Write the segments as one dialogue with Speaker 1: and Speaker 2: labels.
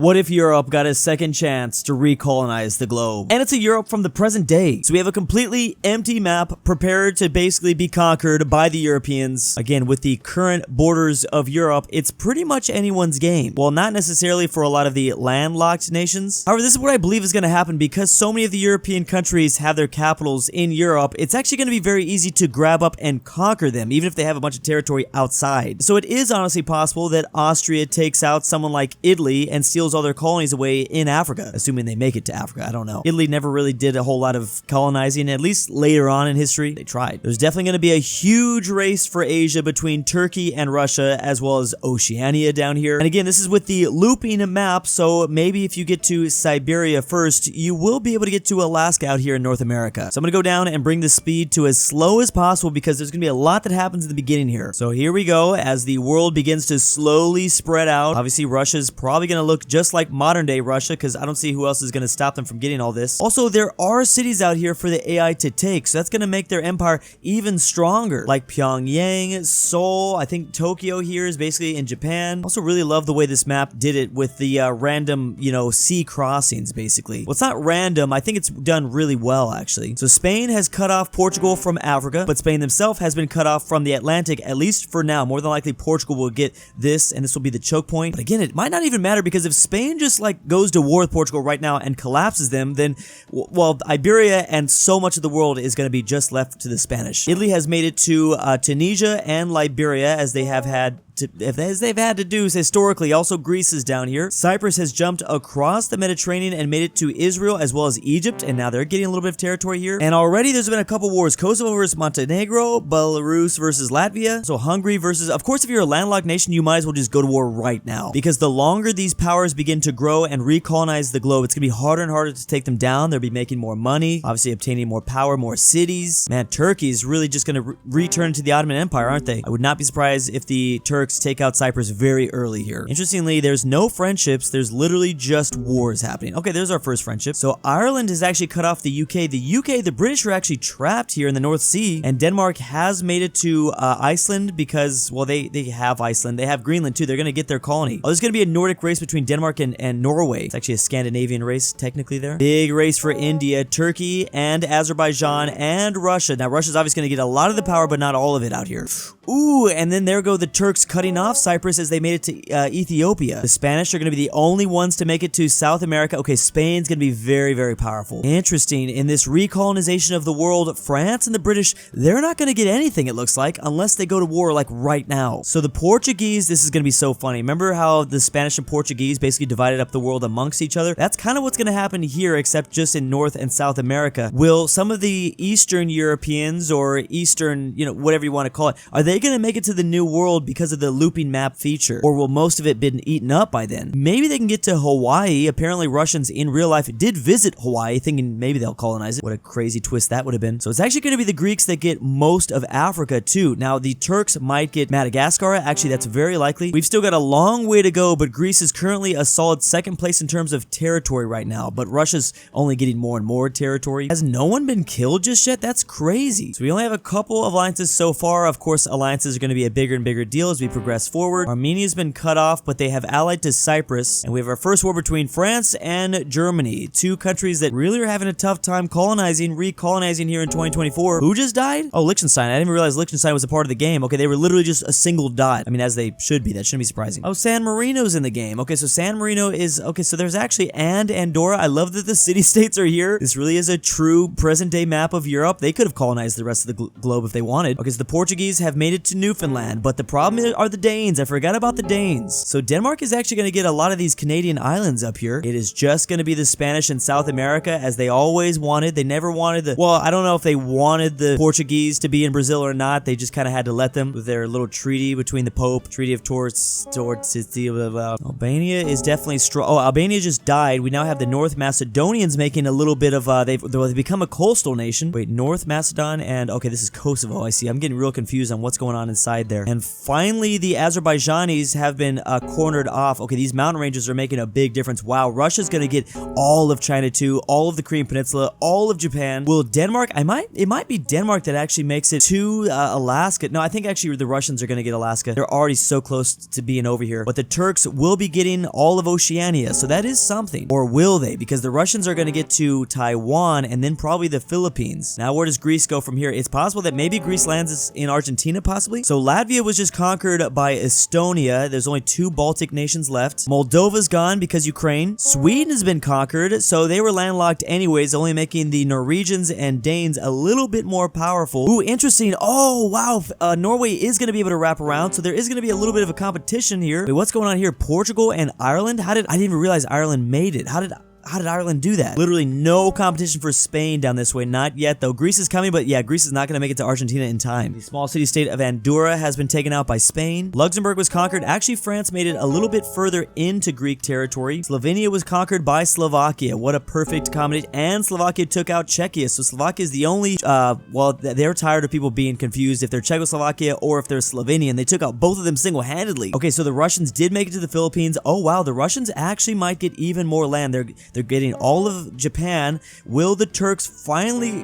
Speaker 1: What if Europe got a second chance to recolonize the globe? And it's a Europe from the present day. So we have a completely empty map prepared to basically be conquered by the Europeans. Again, with the current borders of Europe, it's pretty much anyone's game. Well, not necessarily for a lot of the landlocked nations. However, this is what I believe is going to happen because so many of the European countries have their capitals in Europe. It's actually going to be very easy to grab up and conquer them, even if they have a bunch of territory outside. So it is honestly possible that Austria takes out someone like Italy and steals all their colonies away in Africa, assuming they make it to Africa. I don't know. Italy never really did a whole lot of colonizing, at least later on in history. They tried. There's definitely going to be a huge race for Asia between Turkey and Russia, as well as Oceania down here. And again, this is with the looping map, so maybe if you get to Siberia first, you will be able to get to Alaska out here in North America. So I'm going to go down and bring the speed to as slow as possible because there's going to be a lot that happens in the beginning here. So here we go as the world begins to slowly spread out. Obviously, Russia's probably going to look just like modern day Russia because I don't see who else is going to stop them from getting all this. Also, there are cities out here for the AI to take, so that's going to make their empire even stronger, like Pyongyang, Seoul. I think Tokyo here is basically in Japan. Also really love the way this map did it with the random, sea crossings basically. Well, it's not random. I think it's done really well actually. So Spain has cut off Portugal from Africa, but Spain themselves has been cut off from the Atlantic, at least for now. More than likely Portugal will get this and this will be the choke point. But again, it might not even matter because if Spain just like goes to war with Portugal right now and collapses them, then well, Iberia and so much of the world is going to be just left to the Spanish. Italy has made it to Tunisia and Liberia as they have had as they've had to do historically. Also, Greece is down here. Cyprus has jumped across the Mediterranean and made it to Israel as well as Egypt, and now they're getting a little bit of territory here. And already there's been a couple wars. Kosovo versus Montenegro, Belarus versus Latvia, so Hungary versus, of course, if you're a landlocked nation, you might as well just go to war right now. Because the longer these powers begin to grow and recolonize the globe, it's going to be harder and harder to take them down. They'll be making more money, obviously obtaining more power, more cities. Man, Turkey is really just going to return to the Ottoman Empire, aren't they? I would not be surprised if the Turks take out Cyprus very early here. Interestingly, there's no friendships. There's literally just wars happening. Okay, there's our first friendship. So Ireland has actually cut off the UK. The British are actually trapped here in the North Sea, and Denmark has made it to Iceland because, well, they have Iceland. They have Greenland too. They're going to get their colony. Oh, there's going to be a Nordic race between Denmark and Norway. It's actually a Scandinavian race technically there. Big race for India, Turkey, and Azerbaijan, and Russia. Now, Russia's obviously going to get a lot of the power, but not all of it out here. Ooh, and then there go the Turks cutting off Cyprus as they made it to Ethiopia. The Spanish are going to be the only ones to make it to South America. Okay, Spain's going to be very, very powerful. Interesting. In this recolonization of the world, France and the British, they're not going to get anything, it looks like, unless they go to war like right now. So the Portuguese, this is going to be so funny. Remember how the Spanish and Portuguese basically divided up the world amongst each other? That's kind of what's going to happen here, except just in North and South America. Will some of the Eastern Europeans or Eastern, whatever you want to call it, are they going to make it to the New World because of the looping map feature? Or will most of it been eaten up by then? Maybe they can get to Hawaii. Apparently Russians in real life did visit Hawaii, thinking maybe they'll colonize it. What a crazy twist that would have been. So it's actually going to be the Greeks that get most of Africa too. Now the Turks might get Madagascar. Actually, that's very likely. We've still got a long way to go, but Greece is currently a solid second place in terms of territory right now, but Russia's only getting more and more territory. Has no one been killed just yet? That's crazy. So we only have a couple of alliances so far. Of course, alliances are going to be a bigger and bigger deal as we progress forward. Armenia's been cut off, but they have allied to Cyprus, and we have our first war between France and Germany, two countries that really are having a tough time recolonizing here in 2024. Who just died? Oh, Liechtenstein. I didn't even realize Liechtenstein was a part of the game. Okay, they were literally just a single dot. I mean, as they should be. That shouldn't be surprising. Oh, San Marino's in the game. Okay, so San Marino is, okay, so there's actually Andorra. I love that the city-states are here. This really is a true present-day map of Europe. They could have colonized the rest of the globe if they wanted. Okay, so the Portuguese have made it to Newfoundland, but the problem are the Danes. I forgot about the Danes. So Denmark is actually going to get a lot of these Canadian islands up here. It is just going to be the Spanish in South America as they always wanted. They never wanted I don't know if they wanted the Portuguese to be in Brazil or not. They just kind of had to let them with their little treaty between the Pope, Treaty of Albania is definitely strong. Oh, Albania just died. We now have the North Macedonians making a little bit of, they've become a coastal nation. Wait, North Macedon and, okay, this is Kosovo. I see. I'm getting real confused on what's going on inside there. And finally, the Azerbaijanis have been cornered off. Okay, these mountain ranges are making a big difference. Wow, Russia's gonna get all of China too, all of the Korean Peninsula, all of Japan. Will Denmark? It might be Denmark that actually makes it to Alaska. No, I think actually the Russians are gonna get Alaska. They're already so close to being over here. But the Turks will be getting all of Oceania, so that is something. Or will they? Because the Russians are gonna get to Taiwan and then probably the Philippines. Now, where does Greece go from here? It's possible that maybe Greece lands in Argentina, possibly. So Latvia was just conquered by Estonia. There's only 2 Baltic nations left. Moldova's gone because Ukraine. Sweden has been conquered, so they were landlocked anyways, only making the Norwegians and Danes a little bit more powerful. Ooh, interesting. Oh, wow. Norway is going to be able to wrap around, so there is going to be a little bit of a competition here. Wait, what's going on here? Portugal and Ireland? I didn't even realize Ireland made it. How did Ireland do that? Literally no competition for Spain down this way. Not yet, though. Greece is coming, but yeah, Greece is not going to make it to Argentina in time. The small city-state of Andorra has been taken out by Spain. Luxembourg was conquered. Actually, France made it a little bit further into Greek territory. Slovenia was conquered by Slovakia. What a perfect combination. And Slovakia took out Czechia. So Slovakia is the only, well, they're tired of people being confused if they're Czechoslovakia or if they're Slovenian. They took out both of them single-handedly. Okay, so the Russians did make it to the Philippines. Oh, wow. The Russians actually might get even more land. They're getting all of Japan. Will the Turks finally,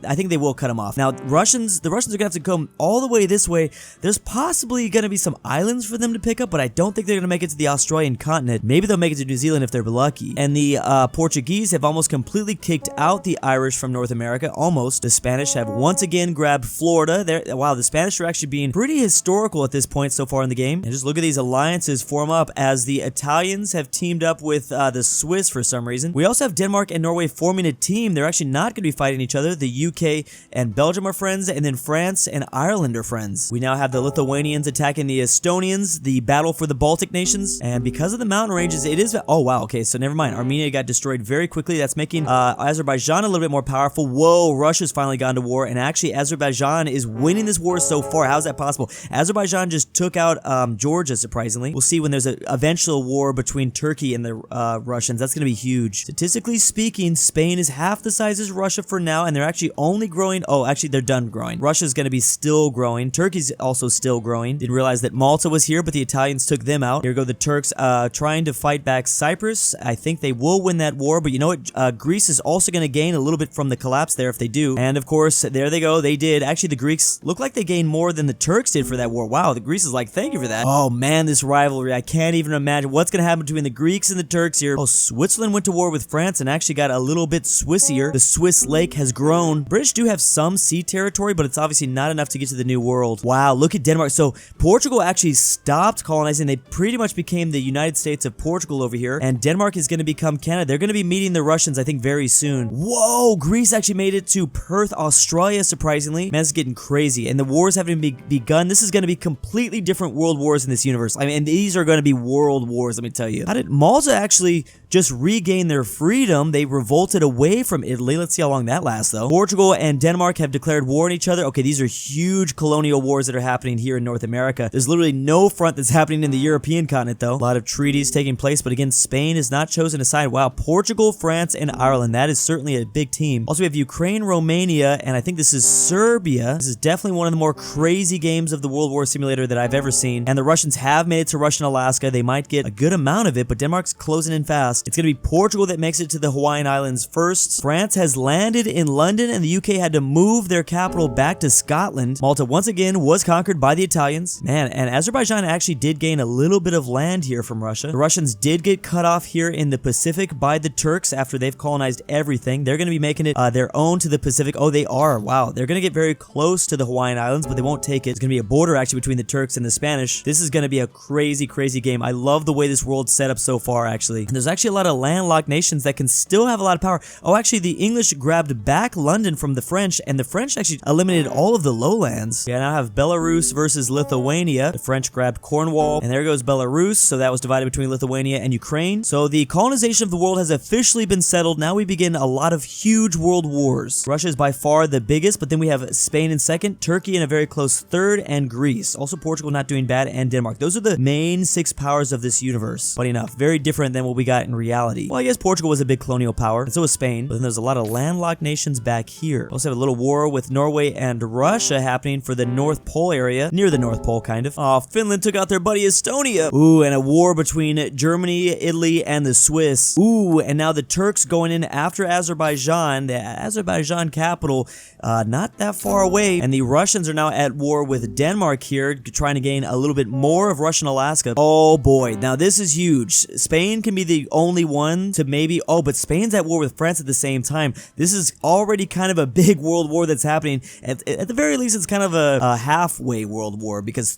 Speaker 1: I think they will cut them off. Now, the Russians are gonna have to come all the way this way. There's possibly gonna be some islands for them to pick up, but I don't think they're gonna make it to the Australian continent. Maybe they'll make it to New Zealand if they're lucky. And the Portuguese have almost completely kicked out the Irish from North America. Almost. The Spanish have once again grabbed Florida. Wow, the Spanish are actually being pretty historical at this point so far in the game. And just look at these alliances form up as the Italians have teamed up with the Swiss for some reason. We also have Denmark and Norway forming a team. They're actually not going to be fighting each other. The UK and Belgium are friends, and then France and Ireland are friends. We now have the Lithuanians attacking the Estonians, the battle for the Baltic nations, and because of the mountain ranges, it is... Oh, wow, okay, so never mind. Armenia got destroyed very quickly. That's making Azerbaijan a little bit more powerful. Whoa, Russia's finally gone to war, and actually Azerbaijan is winning this war so far. How's that possible? Azerbaijan just took out Georgia, surprisingly. We'll see when there's an eventual war between Turkey and the Russians. That's going to be huge. Statistically speaking, Spain is half the size as Russia for now, and they're actually only growing. Oh, actually, they're done growing. Russia's going to be still growing. Turkey's also still growing. Didn't realize that Malta was here, but the Italians took them out. Here go the Turks trying to fight back Cyprus. I think they will win that war, but you know what? Greece is also going to gain a little bit from the collapse there if they do. And of course, there they go. They did. Actually, the Greeks look like they gained more than the Turks did for that war. Wow, the Greece is like, thank you for that. Oh man, this rivalry. I can't even imagine what's going to happen between the Greeks and the Turks here. Oh, Switzerland went to war with France and actually got a little bit Swissier. The Swiss lake has grown. British do have some sea territory, but it's obviously not enough to get to the New World. Wow, look at Denmark. So Portugal actually stopped colonizing. They pretty much became the United States of Portugal over here, and Denmark is going to become Canada. They're going to be meeting the Russians, I think, very soon. Whoa, Greece actually made it to Perth, Australia, surprisingly. Man, it's getting crazy, and the wars haven't begun. This is going to be completely different world wars in this universe. I mean, and these are going to be world wars, let me tell you. How did Malta actually just regain their freedom? They revolted away from Italy. Let's see how long that lasts, though. Portugal and Denmark have declared war on each other. Okay, these are huge colonial wars that are happening here in North America. There's literally no front that's happening in the European continent, though. A lot of treaties taking place, but again, Spain has not chosen a side. Wow, Portugal, France, and Ireland. That is certainly a big team. Also, we have Ukraine, Romania, and I think this is Serbia. This is definitely one of the more crazy games of the World War Simulator that I've ever seen. And the Russians have made it to Russian Alaska. They might get a good amount of it, but Denmark's closing in fast. It's going to be Portugal that makes it to the Hawaiian Islands first. France has landed in London, and the UK had to move their capital back to Scotland. Malta, once again, was conquered by the Italians. Man, and Azerbaijan actually did gain a little bit of land here from Russia. The Russians did get cut off here in the Pacific by the Turks after they've colonized everything. They're going to be making it their own to the Pacific. Oh, they are. Wow. They're going to get very close to the Hawaiian Islands, but they won't take it. It's going to be a border actually between the Turks and the Spanish. This is going to be a crazy, crazy game. I love the way this world's set up so far, actually. And there's actually a lot of landlocked nations that can still have a lot of power. Oh, actually, the English grabbed back London from the French, and the French actually eliminated all of the lowlands. Yeah, now I have Belarus versus Lithuania. The French grabbed Cornwall, and there goes Belarus. So that was divided between Lithuania and Ukraine. So the colonization of the world has officially been settled. Now we begin a lot of huge world wars. Russia is by far the biggest, but then we have Spain in second, Turkey in a very close third, and Greece. Also Portugal not doing bad, and Denmark. Those are the main 6 powers of this universe. Funny enough, very different than what we got in reality. Well, I guess Portugal was a big colonial power, and so was Spain, but then there's a lot of landlocked nations back here. We also have a little war with Norway and Russia happening for the North Pole area, near the North Pole, kind of. Oh, Finland took out their buddy Estonia. Ooh, and a war between Germany, Italy, and the Swiss. Ooh, and now the Turks going in after Azerbaijan, the Azerbaijan capital, not that far away, and the Russians are now at war with Denmark here, trying to gain a little bit more of Russian Alaska. Oh boy, now this is huge. Spain can be the only one to maybe, oh, but Spain's at war with France at the same time. This is already kind of a big world war that's happening. At the very least, it's kind of a halfway world war, because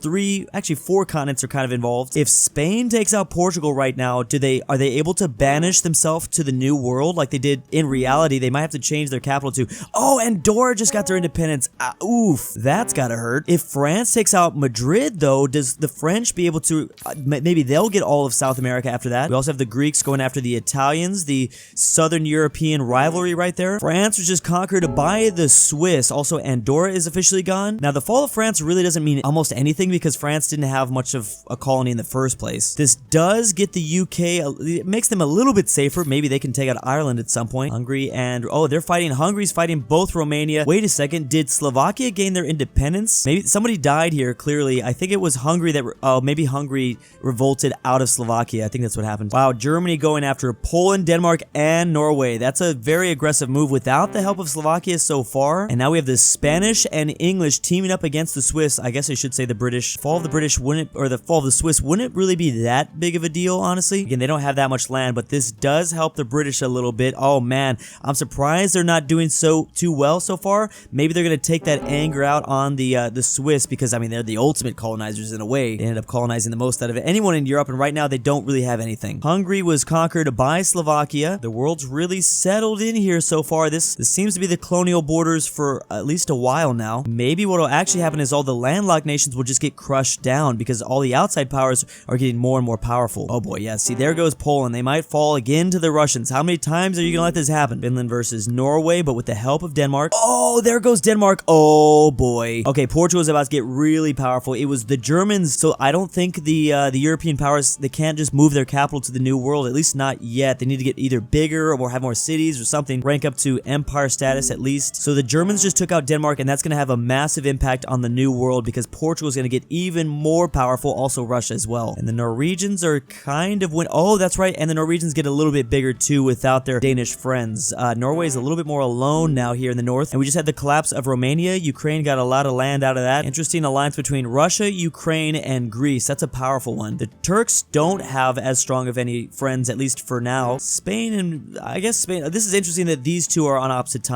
Speaker 1: actually four continents are kind of involved. If Spain takes out Portugal right now, are they able to banish themselves to the New World like they did in reality? They might have to change their capital to, oh, Andorra just got their independence. Oof, that's gotta hurt. If France takes out Madrid, though, does the French be able to, maybe they'll get all of South America after that. We also have the Greeks going after the Italians, the Southern European rivalry right there. France was just conquered by the Swiss. Also, Andorra is officially gone. Now, the fall of France really doesn't mean almost anything because France didn't have much of a colony in the first place. This does get the UK, it makes them a little bit safer. Maybe they can take out Ireland at some point. Hungary and, oh, they're fighting, Hungary's fighting both Romania. Wait a second, did Slovakia gain their independence? Maybe somebody died here, clearly. I think it was Hungary that, maybe Hungary revolted out of Slovakia. I think that's what happened. Wow, Germany going after Poland, Denmark, and Norway. That's a very aggressive move without the help of Slovakia so far. And now we have the Spanish and English teaming up against the Swiss. I guess I should say the British. Fall of the British wouldn't, or the fall of the Swiss wouldn't really be that big of a deal, honestly. Again, they don't have that much land, but this does help the British a little bit. Oh man, I'm surprised they're not doing too well so far. Maybe they're gonna take that anger out on the Swiss, because I mean they're the ultimate colonizers in a way. They ended up colonizing the most out of anyone in Europe, and right now they don't really have anything. Hungary was conquered by Slovakia. The world's really settled in here so far. This seems to be the colonial borders for at least a while now. Maybe what will actually happen is all the landlocked nations will just get crushed down because all the outside powers are getting more and more powerful. Oh boy, yeah, see, there goes Poland. They might fall again to the Russians. How many times are you gonna let this happen? Finland versus Norway, but with the help of Denmark. Oh, there goes Denmark. Oh boy. Okay, Portugal is about to get really powerful. It was the Germans, so I don't think the European powers, they can't just move their capital to the New World, at least not yet. They need to get either bigger or have more cities or something, rank up to empire status at least. So the Germans just took out Denmark, and that's going to have a massive impact on the New World because Portugal is going to get even more powerful, also Russia as well. And the Norwegians are kind of oh, that's right, and the Norwegians get a little bit bigger too without their Danish friends. Norway is a little bit more alone now here in the north, and we just had the collapse of Romania. Ukraine got a lot of land out of that. Interesting alliance between Russia, Ukraine, and Greece. That's a powerful one. The Turks don't have as strong of any friends, at least for now. Spain and, I guess Spain, this is interesting that these two are on opposite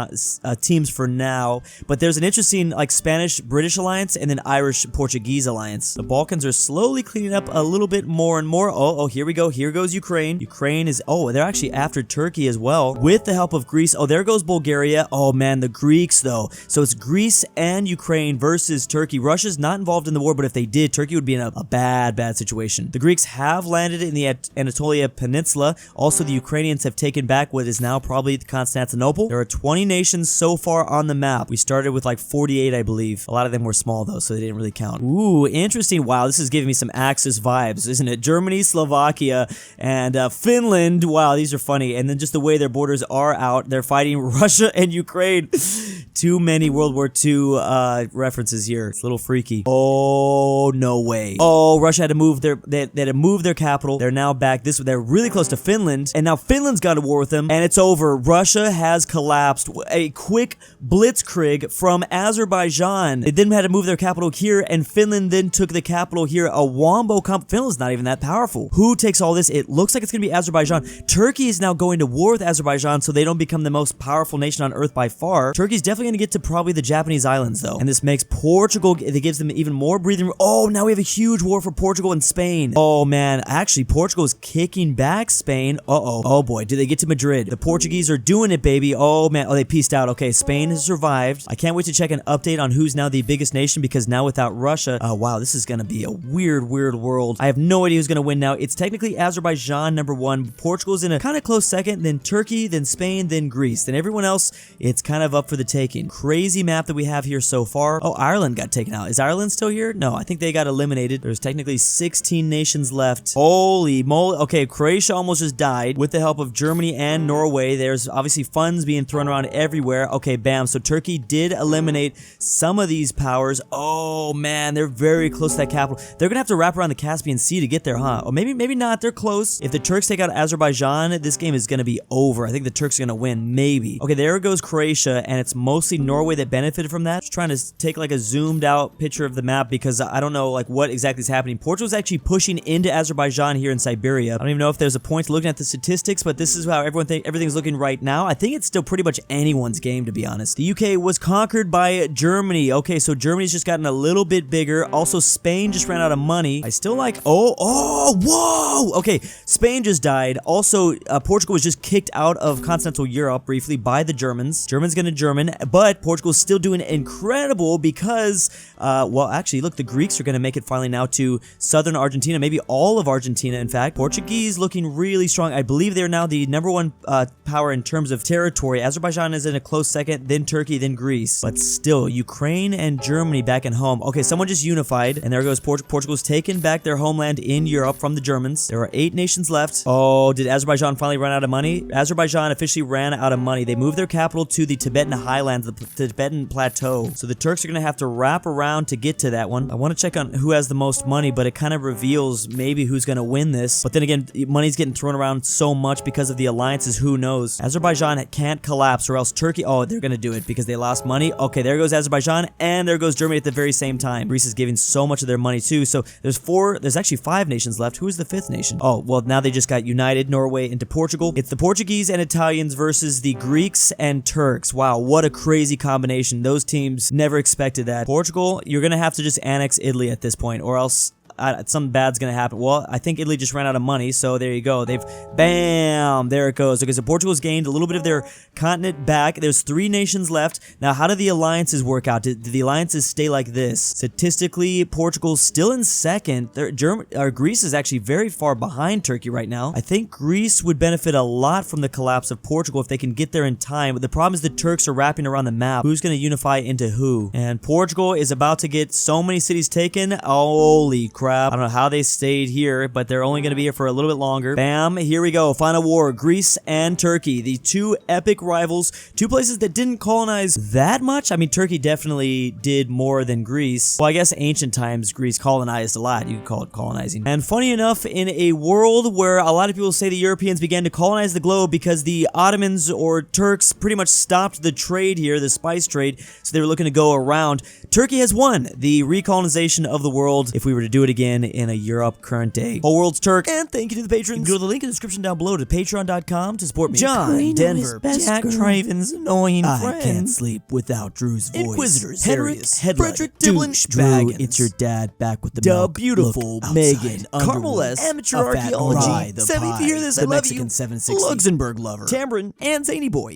Speaker 1: teams for now, but there's an interesting like Spanish-British alliance and then Irish-Portuguese alliance. The Balkans are slowly cleaning up a little bit more and more. Oh, here we go. Here goes Ukraine. Ukraine is, oh, they're actually after Turkey as well with the help of Greece. Oh, there goes Bulgaria. Oh man, the Greeks though. So it's Greece and Ukraine versus Turkey. Russia's not involved in the war, but if they did, Turkey would be in a bad situation. The Greeks have landed in the Anatolia Peninsula. Also, the Ukrainians have taken back what is now probably Constantinople. There are 20 nations so far on the map. We started with like 48, I believe. A lot of them were small though, so they didn't really count. Ooh, interesting. Wow, this is giving me some Axis vibes, isn't it? Germany, Slovakia, and Finland. Wow, these are funny. And then just the way their borders are out. They're fighting Russia and Ukraine. Too many World War II references here. It's a little freaky. Oh, no way. Oh, Russia had to move their capital. They're now back. They're really close to Finland, and now Finland's got a war with them, and it's over. Russia has collapsed. A quick blitzkrieg from Azerbaijan. They then had to move their capital here, and Finland then took the capital here. A wombo Finland's not even that powerful. Who takes all this? It looks like it's going to be Azerbaijan. Turkey is now going to war with Azerbaijan, so they don't become the most powerful nation on earth by far. Turkey's definitely going to get to probably the Japanese islands, though, and this makes Portugal, it gives them even more breathing room. Oh, now we have a huge war for Portugal and Spain. Oh man, actually Portugal is kicking back Spain. Oh boy, do they get to Madrid? The Portuguese are doing it, baby. Oh man, they pieced out. Okay, Spain has survived. I can't wait to check an update on who's now the biggest nation, because now without Russia, wow, this is gonna be a weird world. I have no idea who's gonna win now. It's technically Azerbaijan #1, Portugal's in a kind of close second, then Turkey, then Spain, then Greece, then everyone else, it's kind of up for the taking. Crazy map that we have here so far. Oh, Ireland got taken out. Is Ireland still here? No, I think they got eliminated. There's technically 16 nations left. Holy moly. Okay, Croatia almost just died with the help of Germany and Norway. There's obviously funds being thrown around everywhere. Okay, bam. So Turkey did eliminate some of these powers. Oh man, they're very close to that capital. They're gonna have to wrap around the Caspian Sea to get there, huh? Or maybe not. They're close. If the Turks take out Azerbaijan, this game is gonna be over. I think the Turks are gonna win, maybe. Okay, there goes Croatia, and it's mostly Norway that benefited from that. Just trying to take like a zoomed out picture of the map because I don't know like what exactly is happening. Portugal's actually pushing into Azerbaijan here in Siberia. I don't even know if there's a point to looking at the statistics, but this is how everything's looking right now. I think it's still pretty much anyone's game, to be honest. The UK was conquered by Germany. Okay, so Germany's just gotten a little bit bigger. Also, Spain just ran out of money. I still like... whoa! Okay, Spain just died. Also, Portugal was just kicked out of continental Europe briefly by the Germans. Germans gonna German, but Portugal's still doing incredible because, well, actually, look, the Greeks are gonna make it finally now to southern Argentina, maybe all of Argentina, in fact. Portuguese looking really strong. I believe they're now the #1 power in terms of territory. Azerbaijan is in a close second, then Turkey, then Greece. But still, Ukraine and Germany back in home. Okay, someone just unified, and there goes Portugal's taken back their homeland in Europe from the Germans. There are 8 nations left. Oh, did Azerbaijan finally run out of money? Azerbaijan officially ran out of money. They moved their capital to the Tibetan highlands, the Tibetan plateau. So the Turks are going to have to wrap around to get to that one. I want to check on who has the most money, but it kind of reveals maybe who's going to win this. But then again, money's getting thrown around so much because of the alliances. Who knows? Azerbaijan can't collapse, or else Turkey... Oh, they're going to do it because they lost money. Okay, there goes Azerbaijan, and there goes Germany at the very same time. Greece is giving so much of their money too. So there's actually 5 nations left. Who is the 5th nation? Oh, well, now they just got united, Norway into Portugal. It's the Portuguese and Italians versus the Greeks and Turks. Wow, what a crazy combination. Those teams never expected that. Portugal, you're going to have to just annex Italy at this point, or else... something bad's gonna happen. Well, I think Italy just ran out of money, so there you go. Bam, there it goes. Okay, so Portugal's gained a little bit of their continent back. There's 3 nations left. Now, how do the alliances work out? Did the alliances stay like this? Statistically, Portugal's still in second. Greece is actually very far behind Turkey right now. I think Greece would benefit a lot from the collapse of Portugal if they can get there in time. But the problem is the Turks are wrapping around the map. Who's gonna unify into who? And Portugal is about to get so many cities taken. Holy crap. I don't know how they stayed here, but they're only going to be here for a little bit longer. Bam, here we go. Final war. Greece and Turkey. The 2 epic rivals. 2 places that didn't colonize that much. I mean, Turkey definitely did more than Greece. Well, I guess ancient times, Greece colonized a lot. You could call it colonizing. And funny enough, in a world where a lot of people say the Europeans began to colonize the globe because the Ottomans or Turks pretty much stopped the trade here, the spice trade, so they were looking to go around. Turkey has won the recolonization of the world. If we were to do it again in a Europe current day. Whole world's Turk. And thank you to the patrons. You can go to the link in the description down below to patreon.com to support me. John, Denver, Jack Triven's annoying friend. I can't sleep without Drew's voice. Inquisitors, Henrik, Frederick, Diblin, Drew, it's your dad back with the milk. Beautiful, Megan, Carmel S, Amateur Archaeology, Sammy, if you hear this, I love you. Mexican 760, Luxembourg Lover, Tambrin, and Zany Boy.